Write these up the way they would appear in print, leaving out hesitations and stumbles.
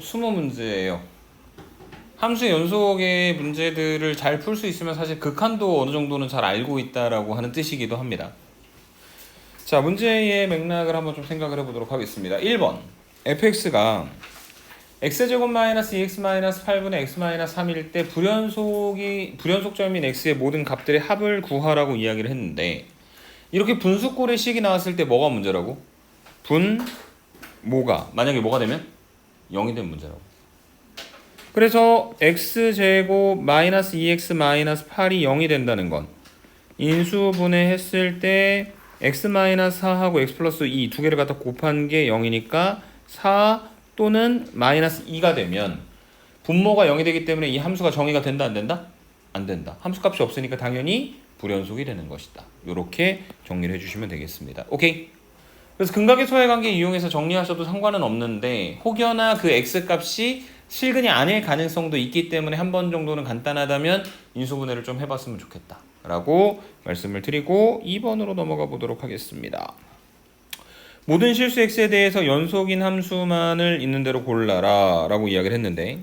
20문제예요. 함수의 연속의 문제들을 잘 풀 수 있으면 사실 극한도 어느 정도는 잘 알고 있다라고 하는 뜻이기도 합니다. 자, 문제의 맥락을 한번 좀 생각을 해보도록 하겠습니다. 1번 fx가 x제곱 마이너스 2x 마이너스 8분의 x 마이너스 3일 때 불연속점인 x의 모든 값들의 합을 구하라고 이야기를 했는데, 이렇게 분수꼴의 식이 나왔을 때 뭐가 문제라고? 모가 만약에 뭐가 되면 0이 되면 문제라고. 그래서 x제곱 마이너스 2x 마이너스 8이 0이 된다는 건 인수분해했을 때 x 마이너스 4하고 x 플러스 2 두 개를 갖다 곱한 게 0이니까 4 또는 마이너스 2가 되면 분모가 0이 되기 때문에 이 함수가 정의가 된다 안 된다? 안 된다. 함수값이 없으니까 당연히 불연속이 되는 것이다. 이렇게 정리를 해주시면 되겠습니다. 오케이? 그래서 근각의 소외관계 이용해서 정리하셔도 상관은 없는데, 혹여나 그 x값이 실근이 아닐 가능성도 있기 때문에 한 번 정도는 간단하다면 인수분해를 좀 해봤으면 좋겠다 라고 말씀을 드리고 2번으로 넘어가 보도록 하겠습니다. 모든 실수 x에 대해서 연속인 함수만을 있는 대로 골라라 라고 이야기를 했는데,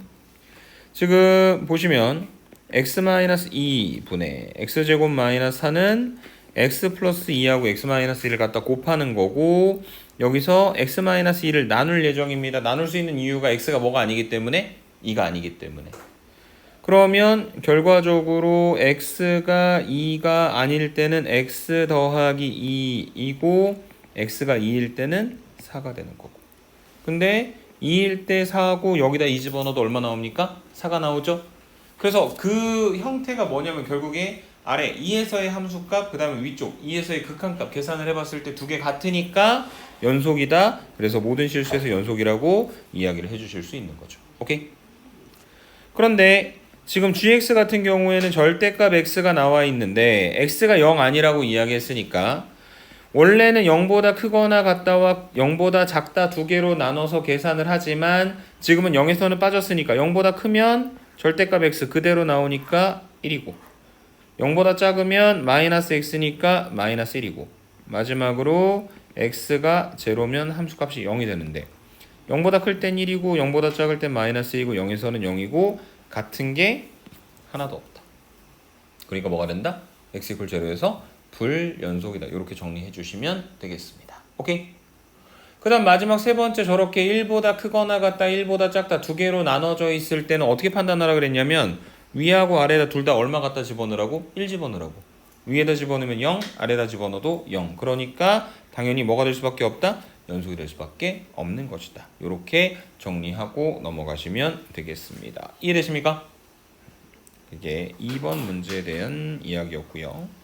지금 보시면 x-2분의 x제곱 마이너스 4는 x 플러스 2하고 x 마이너스 1을 갖다 곱하는 거고, 여기서 x-2를 나눌 예정입니다. 나눌 수 있는 이유가 x가 뭐가 아니기 때문에? 2가 아니기 때문에. 그러면 결과적으로 x가 2가 아닐 때는 x 더하기 2이고 x가 2일 때는 4가 되는 거고, 근데 2일 때 4하고 여기다 2 집어넣어도 얼마 나옵니까? 4가 나오죠? 그래서 그 형태가 뭐냐면 결국에 아래 2에서의 함수값, 그 다음에 위쪽 2에서의 극한값 계산을 해봤을 때 두 개 같으니까 연속이다. 그래서 모든 실수에서 연속이라고 이야기를 해주실 수 있는 거죠. 오케이? 그런데 지금 gx 같은 경우에는 절대값 x가 나와 있는데 x가 0 아니라고 이야기했으니까 원래는 0보다 크거나 같다와 0보다 작다 두 개로 나눠서 계산을 하지만 지금은 0에서는 빠졌으니까 0보다 크면 절대값 x 그대로 나오니까 1이고, 0보다 작으면 마이너스 x니까 마이너스 1이고, 마지막으로 x가 0면 함수값이 0이 되는데 0보다 클 땐 1이고 0보다 작을 땐 마이너스 1이고 0에서는 0이고 같은 게 하나도 없다. 그러니까 뭐가 된다? x = 0에서 불연속이다. 이렇게 정리해 주시면 되겠습니다. 오케이? 그 다음 마지막 세 번째, 저렇게 1보다 크거나 같다 1보다 작다 두 개로 나눠져 있을 때는 어떻게 판단하라 그랬냐면 위하고 아래에다 둘 다 얼마 갖다 집어넣으라고? 1 집어넣으라고. 위에다 집어넣으면 0, 아래에다 집어넣어도 0. 그러니까 당연히 뭐가 될 수밖에 없다? 연속이 될 수밖에 없는 것이다. 이렇게 정리하고 넘어가시면 되겠습니다. 이해되십니까? 이게 2번 문제에 대한 이야기였고요.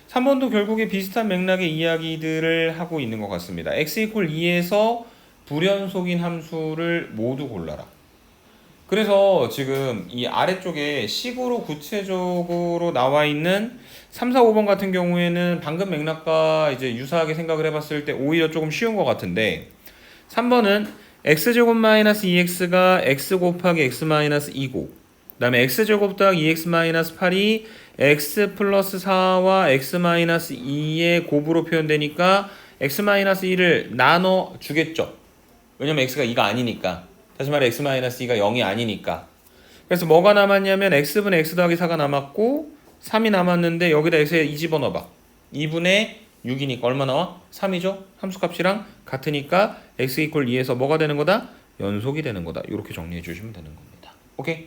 3번도 결국에 비슷한 맥락의 이야기들을 하고 있는 것 같습니다. x = 2에서 불연속인 함수를 모두 골라라. 그래서 지금 이 아래쪽에 식으로 구체적으로 나와 있는 3, 4, 5번 같은 경우에는 방금 맥락과 이제 유사하게 생각을 해봤을 때 오히려 조금 쉬운 것 같은데, 3번은 x제곱 마이너스 2x가 x 곱하기 x 마이너스 2고, 그 다음에 x제곱 더하기 2x 마이너스 8이 x 플러스 4와 x 마이너스 2의 곱으로 표현되니까 x 마이너스 2를 나눠 주겠죠. 왜냐면 x가 2가 아니니까. 다시 말해 x 마이너스 2가 0이 아니니까. 그래서 뭐가 남았냐면 x분의 x 더하기 4가 남았고 3이 남았는데 여기다 x에 2 집어넣어봐. 2분의 6이니까 얼마 나와? 3이죠? 함수값이랑 같으니까 x = 2에서 뭐가 되는 거다? 연속이 되는 거다. 이렇게 정리해 주시면 되는 겁니다. 오케이?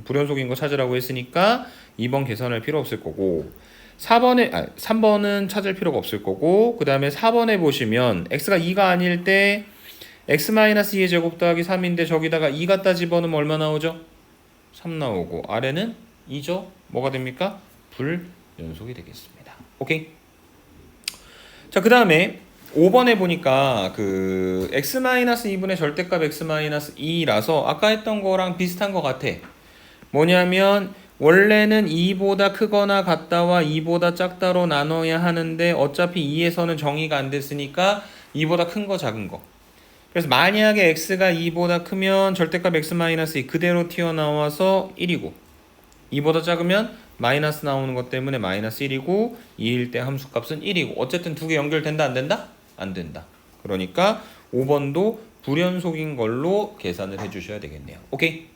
불연속인 거 찾으라고 했으니까 2번 계산할 필요 없을 거고, 3번은 찾을 필요가 없을 거고, 그 다음에 4번에 보시면 x가 2가 아닐 때 x-2의 제곱 더하기 3인데 저기다가 2 갖다 집어넣으면 얼마 나오죠? 3 나오고, 아래는 2죠? 뭐가 됩니까? 불연속이 되겠습니다. 오케이? 자, 그 다음에 5번에 보니까 그 x-2분의 절대값 x-2라서 아까 했던 거랑 비슷한 것 같아. 뭐냐면 원래는 2보다 크거나 같다와 2보다 작다로 나눠야 하는데 어차피 2에서는 정의가 안 됐으니까 2보다 큰 거 작은 거. 그래서 만약에 x가 2보다 크면 절대값 x-2 그대로 튀어나와서 1이고, 2보다 작으면 마이너스 나오는 것 때문에 마이너스 1이고 2일 때 함수값은 1이고, 어쨌든 두 개 연결된다 안 된다? 안 된다. 그러니까 5번도 불연속인 걸로 계산을 해주셔야 되겠네요. 오케이?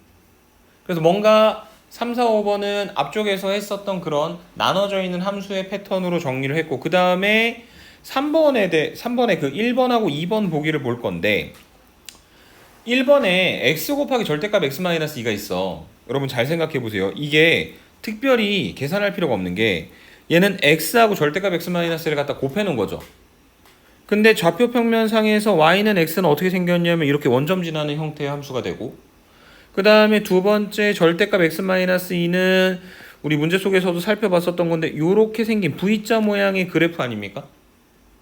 그래서 뭔가 3, 4, 5번은 앞쪽에서 했었던 그런 나눠져 있는 함수의 패턴으로 정리를 했고, 그 다음에 3번에 그 1번하고 2번 보기를 볼 건데, 1번에 x 곱하기 절대값 x-2가 있어. 여러분 잘 생각해 보세요. 이게 특별히 계산할 필요가 없는 게, 얘는 x하고 절대값 x-를 갖다 곱해 놓은 거죠. 근데 좌표 평면상에서 y는 x는 어떻게 생겼냐면 이렇게 원점 지나는 형태의 함수가 되고, 그 다음에 두 번째 절대값 x-2는 우리 문제 속에서도 살펴봤었던 건데 이렇게 생긴 V자 모양의 그래프 아닙니까?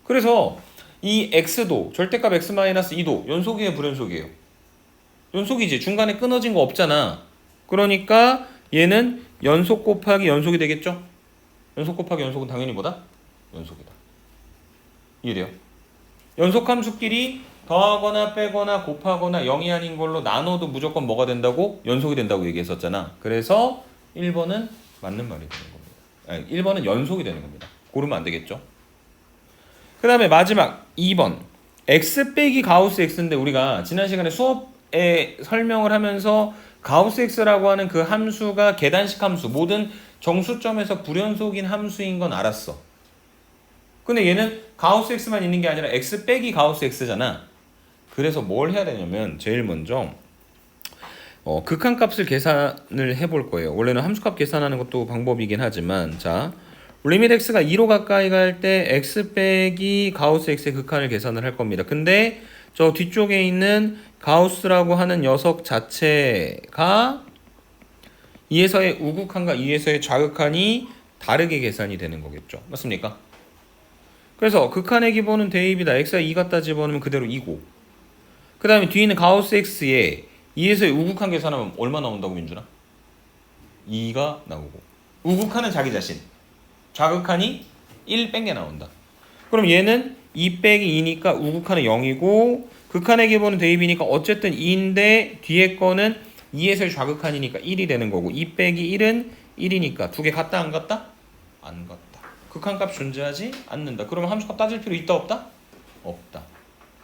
그래서 이 x도 절대값 x-2도 연속이에요, 불연속이에요? 연속이지. 중간에 끊어진 거 없잖아. 그러니까 얘는 연속 곱하기 연속이 되겠죠? 연속 곱하기 연속은 당연히 뭐다? 연속이다. 이해돼요? 연속함수끼리 더하거나 빼거나 곱하거나 0이 아닌 걸로 나눠도 무조건 뭐가 된다고? 연속이 된다고 얘기했었잖아. 그래서 1번은 맞는 말이 되는 겁니다. 아니, 1번은 연속이 되는 겁니다. 고르면 안 되겠죠? 그 다음에 마지막 2번 x 빼기 가우스 x인데 우리가 지난 시간에 수업에 설명을 하면서 가우스 x라고 하는 그 함수가 계단식 함수, 모든 정수점에서 불연속인 함수인 건 알았어. 근데 얘는 가우스 x만 있는 게 아니라 x 빼기 가우스 x잖아. 그래서 뭘 해야 되냐면 제일 먼저 극한값을 계산을 해볼 거예요. 원래는 함수값 계산하는 것도 방법이긴 하지만, 자, 리밋 x가 2로 가까이 갈 때 x 빼기 가우스 x의 극한을 계산을 할 겁니다. 근데 저 뒤쪽에 있는 가우스라고 하는 녀석 자체가 2에서의 우극한과 2에서의 좌극한이 다르게 계산이 되는 거겠죠. 맞습니까? 그래서 극한의 기본은 대입이다. x가 2 갖다 집어넣으면 그대로 2고, 그 다음에 뒤에 있는 가우스 x에 2에서의 우극한 계산하면 얼마 나온다고, 민준아? 2가 나오고, 우극한은 자기 자신, 좌극한이 1 뺀 게 나온다. 그럼 얘는 2 빼기 2니까 우극한은 0이고, 극한의 기본은 대입이니까 어쨌든 2인데 뒤에 거는 2에서의 좌극한이니까 1이 되는 거고, 2 빼기 1은 1이니까 두 개 같다 안 같다? 안 같다. 극한값 존재하지 않는다. 그러면 함수값 따질 필요 있다 없다? 없다.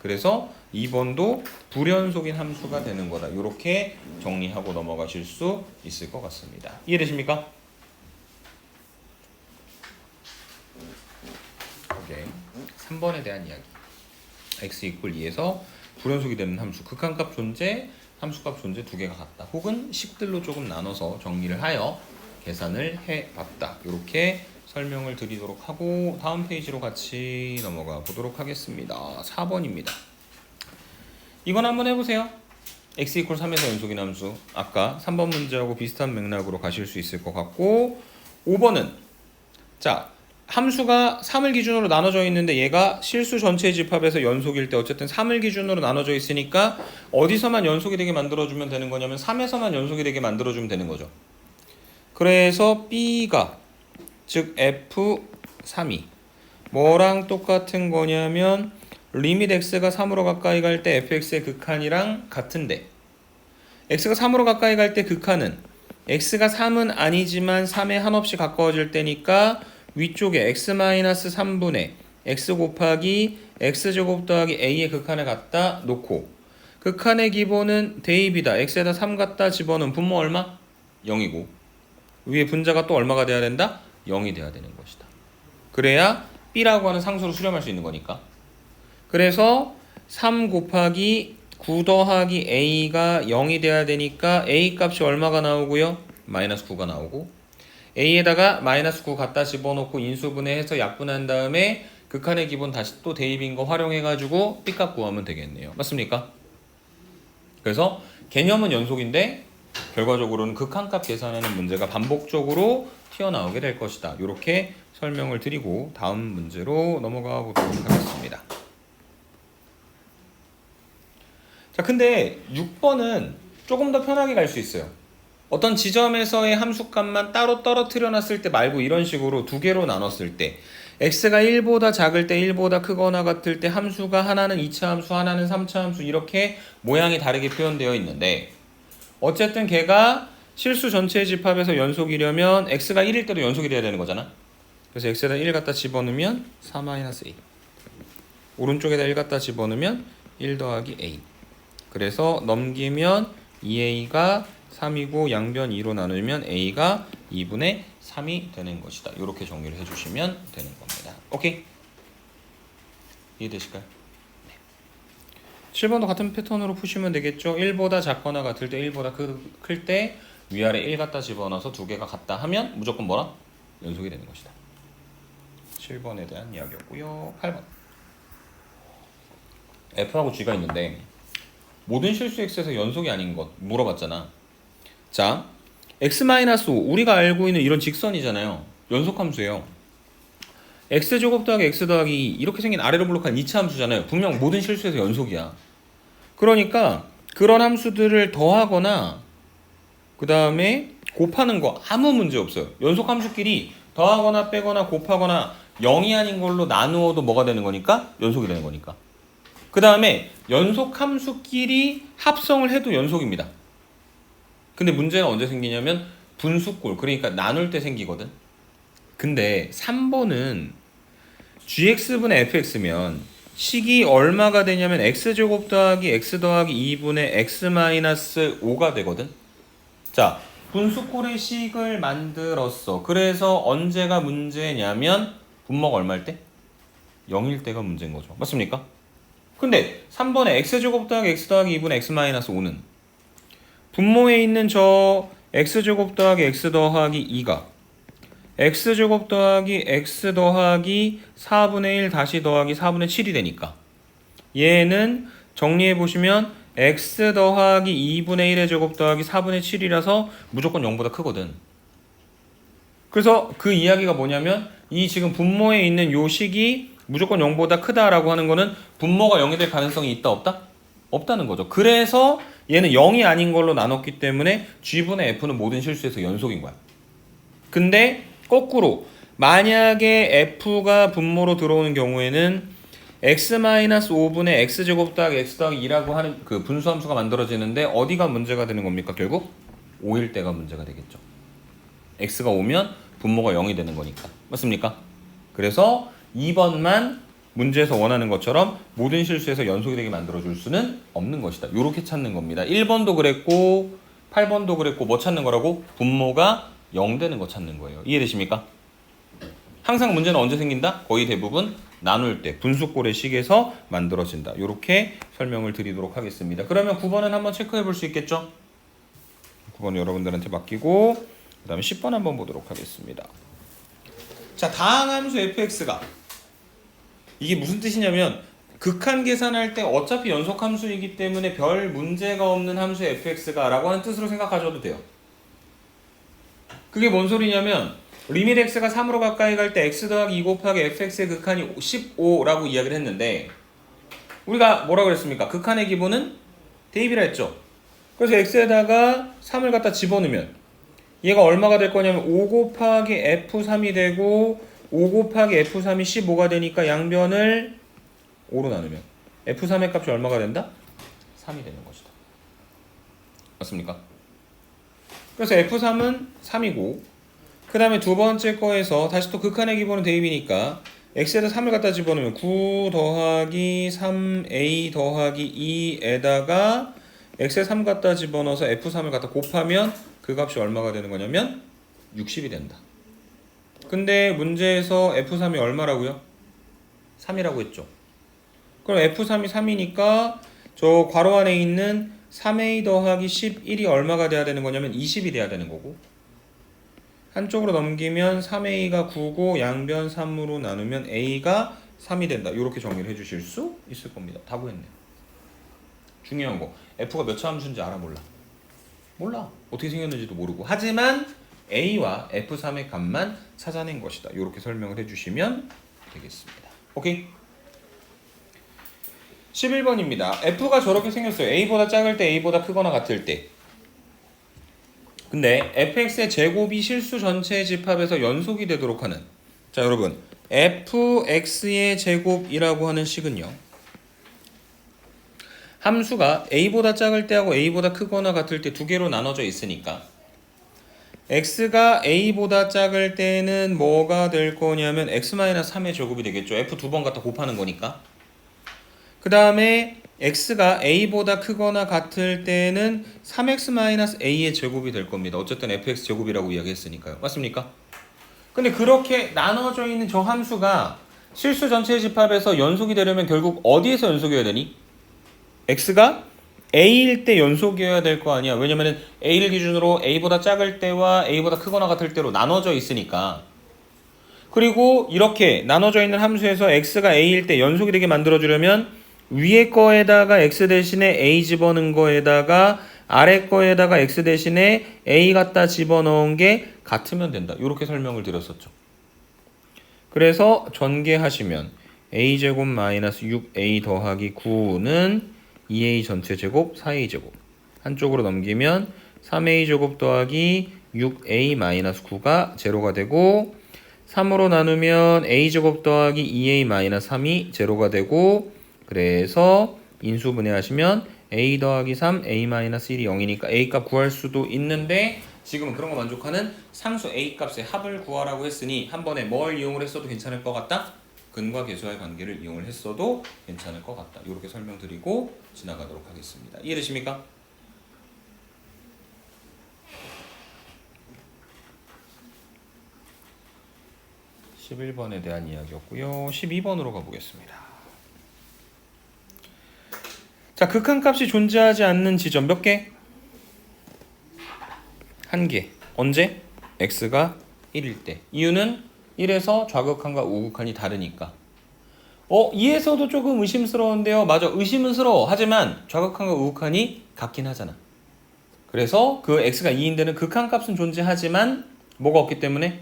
그래서 2번도 불연속인 함수가 되는 거다. 이렇게 정리하고 넘어가실 수 있을 것 같습니다. 이해되십니까? 오케이. 3번에 대한 이야기. x = 2에서 불연속이 되는 함수, 극한값 존재, 함수값 존재 두 개가 같다. 혹은 식들로 조금 나눠서 정리를 하여 계산을 해봤다. 이렇게 설명을 드리도록 하고 다음 페이지로 같이 넘어가 보도록 하겠습니다. 4번입니다. 이건 한번 해보세요. x = 3에서 연속인 함수. 아까 3번 문제하고 비슷한 맥락으로 가실 수 있을 것 같고, 5번은 자, 함수가 3을 기준으로 나눠져 있는데 얘가 실수 전체 집합에서 연속일 때 어쨌든 3을 기준으로 나눠져 있으니까 어디서만 연속이 되게 만들어주면 되는 거냐면 3에서만 연속이 되게 만들어주면 되는 거죠. 그래서 B가 즉 F3이 뭐랑 똑같은 거냐면 리밋 x가 3으로 가까이 갈 때 fx의 극한이랑 같은데, x가 3으로 가까이 갈 때 극한은 x가 3은 아니지만 3에 한없이 가까워질 때니까 위쪽에 x-3분의 x 곱하기 x제곱 더하기 a의 극한을 갖다 놓고, 극한의 기본은 대입이다. x에다 3 갖다 집어넣으면 분모 얼마? 0이고 위에 분자가 또 얼마가 돼야 된다? 0이 돼야 되는 것이다. 그래야 b라고 하는 상수로 수렴할 수 있는 거니까. 그래서 3 곱하기 9 더하기 a가 0이 돼야 되니까 a 값이 얼마가 나오고요? 마이너스 9가 나오고, a에다가 마이너스 9 갖다 집어넣고 인수분해해서 약분한 다음에 극한의 기본 다시 또 대입인 거 활용해가지고 b 값 구하면 되겠네요. 맞습니까? 그래서 개념은 연속인데 결과적으로는 극한값 계산하는 문제가 반복적으로 튀어나오게 될 것이다. 이렇게 설명을 드리고 다음 문제로 넘어가 보도록 하겠습니다. 자, 근데 6번은 조금 더 편하게 갈 수 있어요. 어떤 지점에서의 함수값만 따로 떨어뜨려 놨을 때 말고 이런 식으로 두 개로 나눴을 때 x가 1보다 작을 때 1보다 크거나 같을 때 함수가 하나는 2차 함수 하나는 3차 함수 이렇게 모양이 다르게 표현되어 있는데, 어쨌든 걔가 실수 전체 집합에서 연속이려면 x가 1일 때도 연속이 돼야 되는 거잖아. 그래서 x에다 1 갖다 집어넣으면 4-a, 오른쪽에다 1 갖다 집어넣으면 1 더하기 a. 그래서 넘기면 2a가 3이고 양변 2로 나누면 a가 2분의 3이 되는 것이다. 이렇게 정리를 해주시면 되는 겁니다. 오케이? 이해되실까요? 7번도 같은 패턴으로 푸시면 되겠죠. 1보다 작거나 같을 때 1보다 클 때 위아래 1 갖다 집어넣어서 두 개가 같다 하면 무조건 뭐라? 연속이 되는 것이다. 7번에 대한 이야기였고요. 8번 F하고 G가 있는데 모든 실수 X에서 연속이 아닌 것 물어봤잖아. 자, X-5 우리가 알고 있는 이런 직선이잖아요. 연속함수예요. X제곱 더하기 X 더하기 2 이렇게 생긴 아래로 블록한 2차 함수잖아요. 분명 모든 실수에서 연속이야. 그러니까 그런 함수들을 더하거나 그 다음에 곱하는 거 아무 문제 없어요. 연속 함수끼리 더하거나 빼거나 곱하거나 0이 아닌 걸로 나누어도 뭐가 되는 거니까? 연속이 되는 거니까. 그 다음에 연속 함수끼리 합성을 해도 연속입니다. 근데 문제가 언제 생기냐면 분수꼴, 그러니까 나눌 때 생기거든. 근데 3번은 gx분의 fx면 식이 얼마가 되냐면 x제곱 더하기 x 더하기 2분의 x 마이너스 5가 되거든. 자, 분수꼴의 식을 만들었어. 그래서 언제가 문제냐면 분모가 얼마일 때? 0일 때가 문제인 거죠. 맞습니까? 근데 3번에 x제곱 더하기 x 더하기 2분의 x 마이너스 5는 분모에 있는 저 x제곱 더하기 x 더하기 2가 x제곱 더하기 x 더하기 4분의 1 다시 더하기 4분의 7이 되니까 얘는 정리해보시면 x 더하기 2분의 1의 제곱 더하기 4분의 7이라서 무조건 0보다 크거든. 그래서 그 이야기가 뭐냐면 이 지금 분모에 있는 요 식이 무조건 0보다 크다라고 하는 거는 분모가 0이 될 가능성이 있다 없다? 없다는 거죠. 그래서 얘는 0이 아닌 걸로 나눴기 때문에 G분의 F는 모든 실수에서 연속인 거야. 근데 거꾸로 만약에 F가 분모로 들어오는 경우에는 x-5분의 x제곱 더하기 x 더하기 2라고 하는 그 분수함수가 만들어지는데 어디가 문제가 되는 겁니까? 결국 5일 때가 문제가 되겠죠. x가 오면 분모가 0이 되는 거니까. 맞습니까? 그래서 2번만 문제에서 원하는 것처럼 모든 실수에서 연속이 되게 만들어줄 수는 없는 것이다. 이렇게 찾는 겁니다. 1번도 그랬고 8번도 그랬고 뭐 찾는 거라고? 분모가 0 되는 거 찾는 거예요. 이해되십니까? 항상 문제는 언제 생긴다? 거의 대부분 나눌 때 분수꼴의 식에서 만들어진다. 이렇게 설명을 드리도록 하겠습니다. 그러면 9번은 한번 체크해 볼 수 있겠죠? 9번 여러분들한테 맡기고 그 다음에 10번 한번 보도록 하겠습니다. 자, 다항함수 fx가 이게 무슨 뜻이냐면 극한 계산할 때 어차피 연속함수이기 때문에 별 문제가 없는 함수 fx가 라고 하는 뜻으로 생각하셔도 돼요. 그게 뭔 소리냐면 리밋 x가 3으로 가까이 갈 때 x 더하기 2 곱하기 fx의 극한이 15라고 이야기를 했는데 우리가 뭐라고 그랬습니까? 극한의 기본은 대입이라 했죠. 그래서 x에다가 3을 갖다 집어넣으면 얘가 얼마가 될 거냐면 5 곱하기 f3이 되고 5 곱하기 f3이 15가 되니까 양변을 5로 나누면 f3의 값이 얼마가 된다? 3이 되는 것이다. 맞습니까? 그래서 f3은 3이고 그 다음에 두 번째 거에서 다시 또 극한의 기본은 대입이니까 x에다 3을 갖다 집어넣으면 9 더하기 3a 더하기 2에다가 x에 3 갖다 집어넣어서 f3을 갖다 곱하면 그 값이 얼마가 되는 거냐면 60이 된다. 근데 문제에서 f3이 얼마라고요? 3이라고 했죠. 그럼 f3이 3이니까 저 괄호 안에 있는 3a 더하기 11이 얼마가 돼야 되는 거냐면 20이 돼야 되는 거고 한쪽으로 넘기면 3a가 9고 양변 3으로 나누면 a가 3이 된다. 이렇게 정리를 해주실 수 있을 겁니다. 다 구했네. 중요한 거 f가 몇 차 함수인지 알아 몰라? 몰라. 어떻게 생겼는지도 모르고 하지만 a와 f3의 값만 찾아낸 것이다. 이렇게 설명을 해주시면 되겠습니다. 오케이? 11번입니다. f가 저렇게 생겼어요. a보다 작을 때 a보다 크거나 같을 때 근데 fx의 제곱이 실수 전체의 집합에서 연속이 되도록 하는 자 여러분 fx의 제곱이라고 하는 식은요 함수가 a보다 작을 때하고 a보다 크거나 같을 때 두 개로 나눠져 있으니까 x가 a보다 작을 때는 뭐가 될 거냐면 x-3의 제곱이 되겠죠. f 두 번 갖다 곱하는 거니까 그 다음에 x가 a보다 크거나 같을 때는 3x-a의 제곱이 될 겁니다. 어쨌든 fx 제곱이라고 이야기했으니까요. 맞습니까? 근데 그렇게 나눠져 있는 저 함수가 실수 전체 집합에서 연속이 되려면 결국 어디에서 연속이어야 되니? x가 a일 때 연속이어야 될 거 아니야. 왜냐면은 a를 기준으로 a보다 작을 때와 a보다 크거나 같을 때로 나눠져 있으니까. 그리고 이렇게 나눠져 있는 함수에서 x가 a일 때 연속이 되게 만들어주려면 위에 거에다가 x 대신에 a 집어넣은 거에다가 아래 거에다가 x 대신에 a 갖다 집어넣은 게 같으면 된다. 이렇게 설명을 드렸었죠. 그래서 전개하시면 a제곱 마이너스 6a 더하기 9는 2a 전체 제곱 4a 제곱 한쪽으로 넘기면 3a 제곱 더하기 6a 마이너스 9가 제로가 되고 3으로 나누면 a제곱 더하기 2a 마이너스 3이 제로가 되고 그래서 인수분해하시면 a 더하기 3 a 마이너스 1이 0이니까 a 값 구할 수도 있는데 지금은 그런 거 만족하는 상수 a 값의 합을 구하라고 했으니 한 번에 뭘 이용을 했어도 괜찮을 것 같다? 근과 계수와의 관계를 이용을 했어도 괜찮을 것 같다. 이렇게 설명드리고 지나가도록 하겠습니다. 이해되십니까? 11번에 대한 이야기였고요. 12번으로 가보겠습니다. 자, 극한값이 존재하지 않는 지점 몇 개? 한 개. 언제? x가 1일 때. 이유는 1에서 좌극한과 우극한이 다르니까. 2에서도 조금 의심스러운데요. 맞아, 의심스러워. 하지만 좌극한과 우극한이 같긴 하잖아. 그래서 그 x가 2인 데는 극한값은 존재하지만 뭐가 없기 때문에?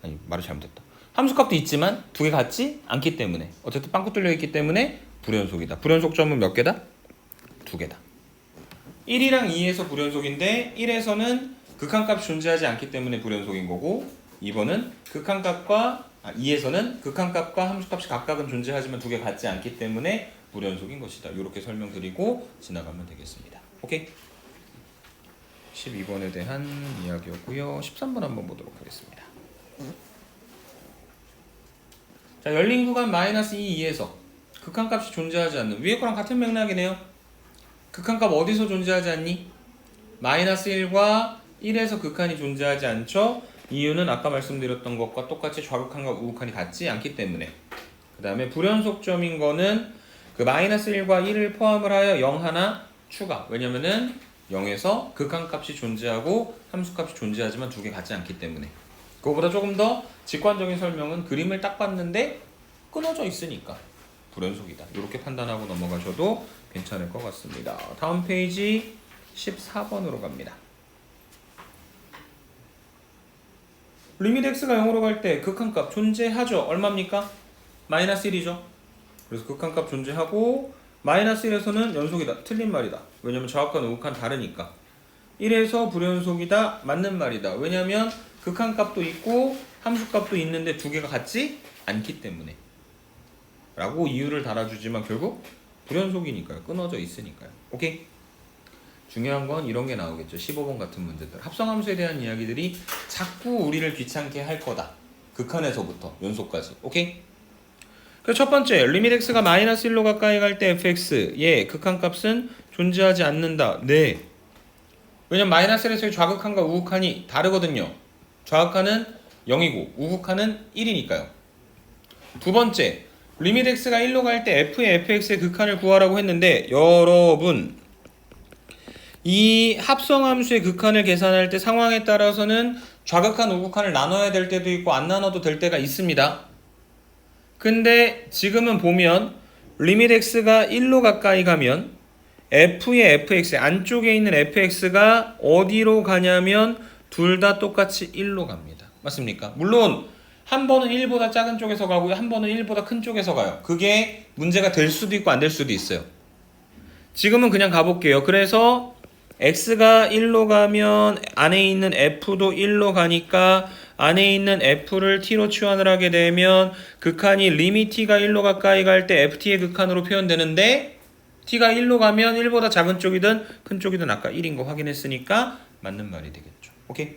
아니, 말을 잘못했다. 함수값도 있지만 두 개 같지 않기 때문에 어쨌든 빵꾸 뚫려 있기 때문에 불연속이다. 불연속점은 몇 개다? 두 개다. 1이랑 2에서 불연속인데 1에서는 극한값이 존재하지 않기 때문에 불연속인 거고 2번은 2에서는 극한값과 함수값이 각각은 존재하지만 두 개 같지 않기 때문에 불연속인 것이다. 이렇게 설명드리고 지나가면 되겠습니다. 오케이? 12번에 대한 이야기였고요. 13번 한번 보도록 하겠습니다. 자, 열린 구간 마이너스 2, 2에서 극한값이 존재하지 않는 위에 거랑 같은 맥락이네요. 극한값 어디서 존재하지 않니? 마이너스 1과 1에서 극한이 존재하지 않죠. 이유는 아까 말씀드렸던 것과 똑같이 좌극한과 우극한이 같지 않기 때문에. 그 다음에 불연속점인 거는 그 마이너스 1과 1을 포함을 하여 0 하나 추가. 왜냐면은 0에서 극한값이 존재하고 함수값이 존재하지만 두 개 같지 않기 때문에. 그거보다 조금 더 직관적인 설명은 그림을 딱 봤는데 끊어져 있으니까 불연속이다. 이렇게 판단하고 넘어가셔도 괜찮을 것 같습니다. 다음 페이지 14번으로 갑니다. 리밋 x가 0으로 갈 때 극한값 존재하죠. 얼마입니까? 마이너스 1이죠. 그래서 극한값 존재하고 마이너스 1에서는 연속이다. 틀린 말이다. 왜냐면 좌극한 우극한 다르니까. 1에서 불연속이다. 맞는 말이다. 왜냐면 극한값도 있고 함수값도 있는데 두 개가 같지 않기 때문에 라고 이유를 달아주지만 결국 불연속이니까요. 끊어져 있으니까요. 오케이? 중요한 건 이런 게 나오겠죠. 15번 같은 문제들. 합성함수에 대한 이야기들이 자꾸 우리를 귀찮게 할 거다. 극한에서부터 연속까지. 오케이? 그래서 첫 번째, 리밋 x가 마이너스 1로 가까이 갈 때 fx의 극한값은 존재하지 않는다. 네. 왜냐면 마이너스 1에서의 좌극한과 우극한이 다르거든요. 좌극한은 0이고 우극한은 1이니까요. 두 번째, 리밋 x가 1로 갈 때 f의 fx의 극한을 구하라고 했는데 여러분 이 합성함수의 극한을 계산할 때 상황에 따라서는 좌극한 우극한을 나눠야 될 때도 있고 안 나눠도 될 때가 있습니다. 근데 지금은 보면 리밋 x가 1로 가까이 가면 f의 fx 안쪽에 있는 fx가 어디로 가냐면 둘 다 똑같이 1로 갑니다. 맞습니까? 물론 한 번은 1보다 작은 쪽에서 가고요. 한 번은 1보다 큰 쪽에서 가요. 그게 문제가 될 수도 있고 안 될 수도 있어요. 지금은 그냥 가볼게요. 그래서 x가 1로 가면 안에 있는 f도 1로 가니까 안에 있는 f를 t로 치환을 하게 되면 극한이 리밋 t가 1로 가까이 갈 때 ft의 극한으로 표현되는데 t가 1로 가면 1보다 작은 쪽이든 큰 쪽이든 아까 1인 거 확인했으니까 맞는 말이 되겠죠. 오케이?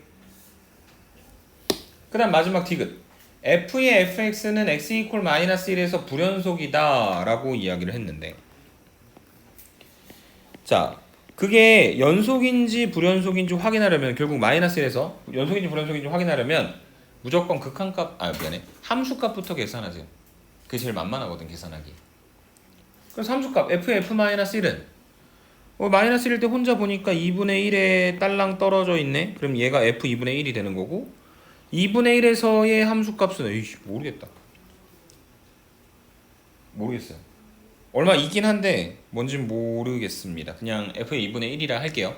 그 다음 마지막 디귿. f의 fx는 x 이퀄 마이너스 1에서 불연속이다 라고 이야기를 했는데 자, 그게 연속인지 불연속인지 확인하려면 결국 마이너스 1에서 연속인지 불연속인지 확인하려면 무조건 극한값, 미안해. 함수값부터 계산하세요. 그게 제일 만만하거든, 계산하기. 그래서 함수값 f(f-1은) 마이너스 1일 때 혼자 보니까 2분의 1에 딸랑 떨어져 있네. 그럼 얘가 f 2분의 1이 되는 거고 2분의 1에서의 함수값은 에이씨 모르겠어요. 얼마 있긴 한데 뭔진 모르겠습니다. 그냥 f의 2분의 1이라 할게요.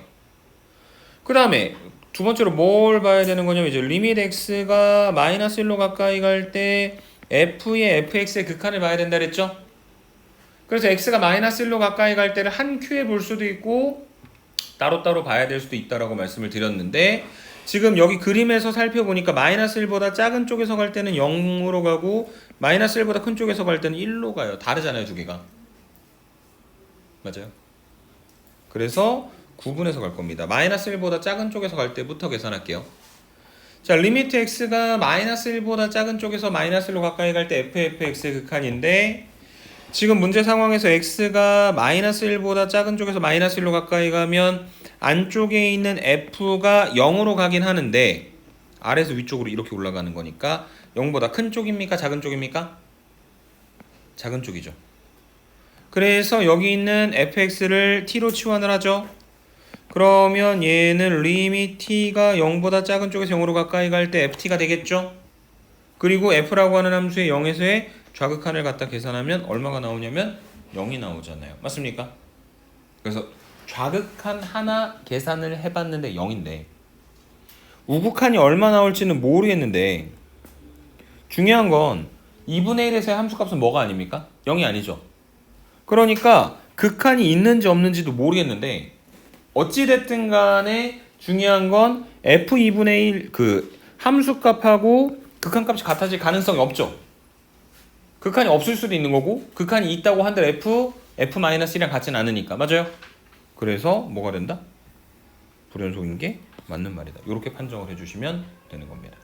그 다음에 두 번째로 뭘 봐야 되는 거냐면 이제 리밋 x가 마이너스 1로 가까이 갈 때 f의 fx의 극한을 봐야 된다 그랬죠? 그래서 x가 마이너스 1로 가까이 갈 때를 한 큐에 볼 수도 있고 따로따로 봐야 될 수도 있다라고 말씀을 드렸는데 지금 여기 그림에서 살펴보니까 마이너스 1보다 작은 쪽에서 갈 때는 0으로 가고 마이너스 1보다 큰 쪽에서 갈 때는 1로 가요. 다르잖아요, 두 개가. 맞아요. 그래서 구분해서 갈 겁니다. 마이너스 1보다 작은 쪽에서 갈 때부터 계산할게요. 자, 리미트 x가 마이너스 1보다 작은 쪽에서 마이너스 1로 가까이 갈 때 fx의 극한인데 지금 문제 상황에서 x가 마이너스 1보다 작은 쪽에서 마이너스 1로 가까이 가면 안쪽에 있는 f가 0으로 가긴 하는데 아래에서 위쪽으로 이렇게 올라가는 거니까 0보다 큰 쪽입니까? 작은 쪽입니까? 작은 쪽이죠. 그래서 여기 있는 fx를 t로 치환을 하죠. 그러면 얘는 리밋 t가 0보다 작은 쪽에서 0으로 가까이 갈 때 ft가 되겠죠. 그리고 f라고 하는 함수의 0에서의 좌극한을 갖다 계산하면 얼마가 나오냐면 0이 나오잖아요. 맞습니까? 그래서 좌극한 하나 계산을 해봤는데 0인데 우극한이 얼마 나올지는 모르겠는데 중요한 건 2분의 1에서의 함수값은 뭐가 아닙니까? 0이 아니죠. 그러니까 극한이 있는지 없는지도 모르겠는데 어찌됐든 간에 중요한 건 f2분의 1 그 함수값하고 극한값이 같아질 가능성이 없죠. 극한이 없을 수도 있는 거고 극한이 있다고 한들 f-1이랑 같지는 않으니까. 맞아요? 그래서 뭐가 된다? 불연속인 게 맞는 말이다. 이렇게 판정을 해주시면 되는 겁니다.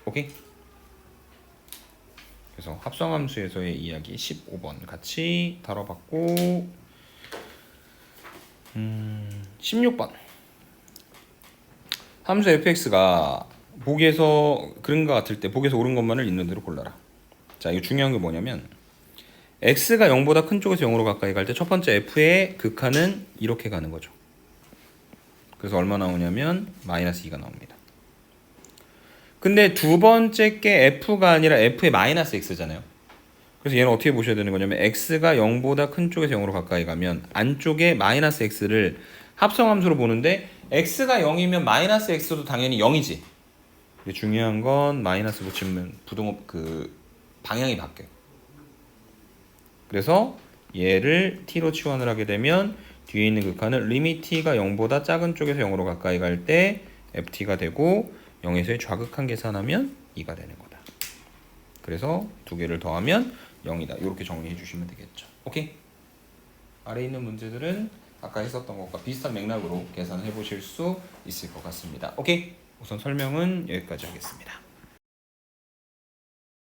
오케이? 그래서 합성함수에서의 이야기 15번 같이 다뤄봤고 16번 함수 fx가 보기에서 그런 것 같을 때 보기에서 옳은 것만을 있는 대로 골라라. 자, 이거 중요한 게 뭐냐면 x가 0보다 큰 쪽에서 0으로 가까이 갈 때 첫 번째 f의 극한은 이렇게 가는 거죠. 그래서 얼마 나오냐면 마이너스 2가 나옵니다. 근데 두 번째 게 f가 아니라 f의 마이너스 x잖아요. 그래서 얘는 어떻게 보셔야 되는 거냐면 x가 0보다 큰 쪽에서 0으로 가까이 가면 안쪽에 마이너스 x를 합성함수로 보는데 x가 0이면 마이너스 x도 당연히 0이지. 근데 중요한 건 마이너스 붙이면 방향이 바뀌어요. 그래서 얘를 t로 치환을 하게 되면 뒤에 있는 극한은 리밋 t가 0보다 작은 쪽에서 0으로 가까이 갈 때 ft가 되고 0에서의 좌극한 계산하면 2가 되는 거다. 그래서 두 개를 더하면 0이다. 이렇게 정리해 주시면 되겠죠. 오케이? 아래 있는 문제들은 아까 했었던 것과 비슷한 맥락으로 계산해 보실 수 있을 것 같습니다. 오케이? 우선 설명은 여기까지 하겠습니다.